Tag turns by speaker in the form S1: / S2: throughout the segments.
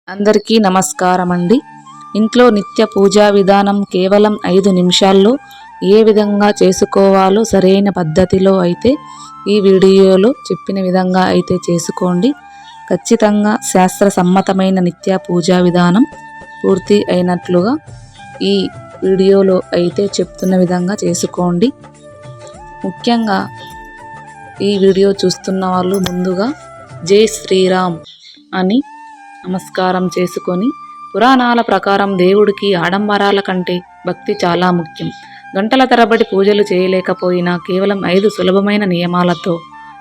S1: అందరికీ నమస్కారం అండి. ఇంట్లో నిత్య పూజా విధానం కేవలం 5 నిమిషాల్లో ఏ విధంగా చేసుకోవాలో సరైన పద్ధతిలో అయితే ఈ వీడియోలో చెప్పిన విధంగా అయితే చేసుకోండి. ఖచ్చితంగా శాస్త్ర సమ్మతమైన నిత్య పూజా విధానం పూర్తి అయినట్లుగా ఈ వీడియోలో అయితే చెప్తున్న విధంగా చేసుకోండి. ముఖ్యంగా ఈ వీడియో చూస్తున్న వాళ్ళు ముందుగా జై శ్రీరామ్ అని నమస్కారం చేసుకొని, పురాణాల ప్రకారం దేవుడికి ఆడంబరాల కంటే భక్తి చాలా ముఖ్యం. గంటల తరబడి పూజలు చేయలేకపోయినా కేవలం 5 సులభమైన నియమాలతో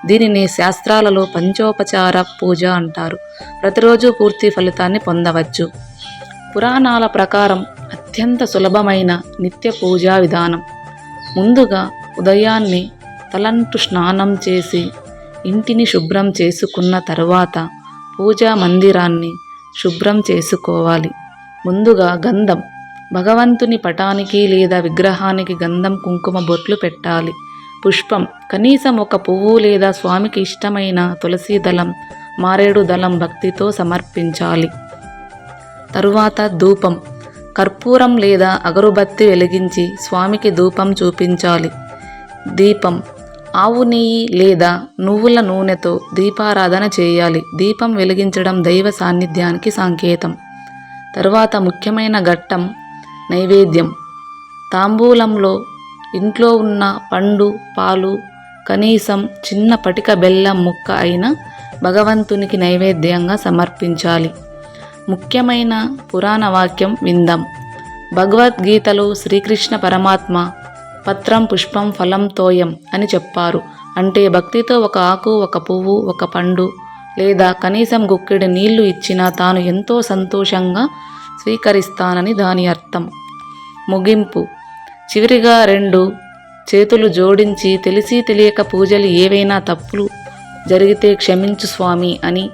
S1: దీనిని శాస్త్రాలలో పంచోపచార పూజ అంటారు. ప్రతిరోజు పూర్తి ఫలితాన్ని పొందవచ్చు. పురాణాల ప్రకారం అత్యంత సులభమైన నిత్య పూజా విధానం. ముందుగా ఉదయాన్నే తలంటు స్నానం చేసి ఇంటిని శుభ్రం చేసుకున్న తరువాత పూజా మందిరాన్ని శుభ్రం చేసుకోవాలి. ముందుగా గంధం, భగవంతుని పటానికి లేదా విగ్రహానికి గంధం కుంకుమ బొట్లు పెట్టాలి. పుష్పం, కనీసం ఒక పువ్వు లేదా స్వామికి ఇష్టమైన తులసి దళం, మారేడు దళం భక్తితో సమర్పించాలి. తరువాత ధూపం, కర్పూరం లేదా అగరుబత్తి వెలిగించి స్వామికి ధూపం చూపించాలి. దీపం, ఆవు నెయ్యి లేదా నువ్వుల నూనెతో దీపారాధన చేయాలి. దీపం వెలిగించడం దైవ సాన్నిధ్యానికి సంకేతం. తరువాత ముఖ్యమైన ఘట్టం నైవేద్యం. తాంబూలంలో ఇంట్లో ఉన్న పండు, పాలు, కనీసం చిన్న పటిక బెల్లం ముక్క అయినా భగవంతునికి నైవేద్యంగా సమర్పించాలి. ముఖ్యమైన పురాణ వాక్యం విందాం. భగవద్గీతలో శ్రీకృష్ణ పరమాత్మ పత్రం పుష్పం ఫలం తోయం అని చెప్పారు. అంటే భక్తితో ఒక ఆకు, ఒక పువ్వు, ఒక పండు లేదా కనీసం గుక్కెడు నీళ్లు ఇచ్చినా తాను ఎంతో సంతోషంగా స్వీకరిస్తానని దాని అర్థం. ముగింపు. చివరిగా 2 చేతులు జోడించి తెలిసి తెలియక పూజలు ఏవైనా తప్పులు జరిగితే క్షమించు స్వామి అని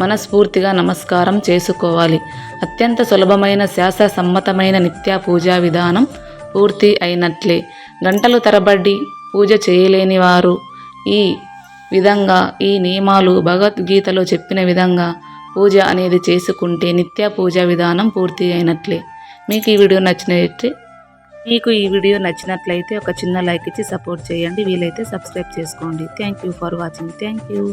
S1: మనస్ఫూర్తిగా నమస్కారం చేసుకోవాలి. అత్యంత సులభమైన శాస్త్ర సమ్మతమైన నిత్య పూజా విధానం పూర్తి అయినట్లే. గంటలు తరబడి పూజ చేయలేని వారు ఈ విధంగా ఈ నియమాలు భగవద్గీతలో చెప్పిన విధంగా పూజ అనేది చేసుకుంటే నిత్య పూజా విధానం పూర్తి అయినట్లే. మీకు ఈ వీడియో నచ్చినట్లయితే ఒక చిన్న లైక్ ఇచ్చి సపోర్ట్ చేయండి. వీలైతే సబ్స్క్రైబ్ చేసుకోండి. Thank you for watching. Thank you.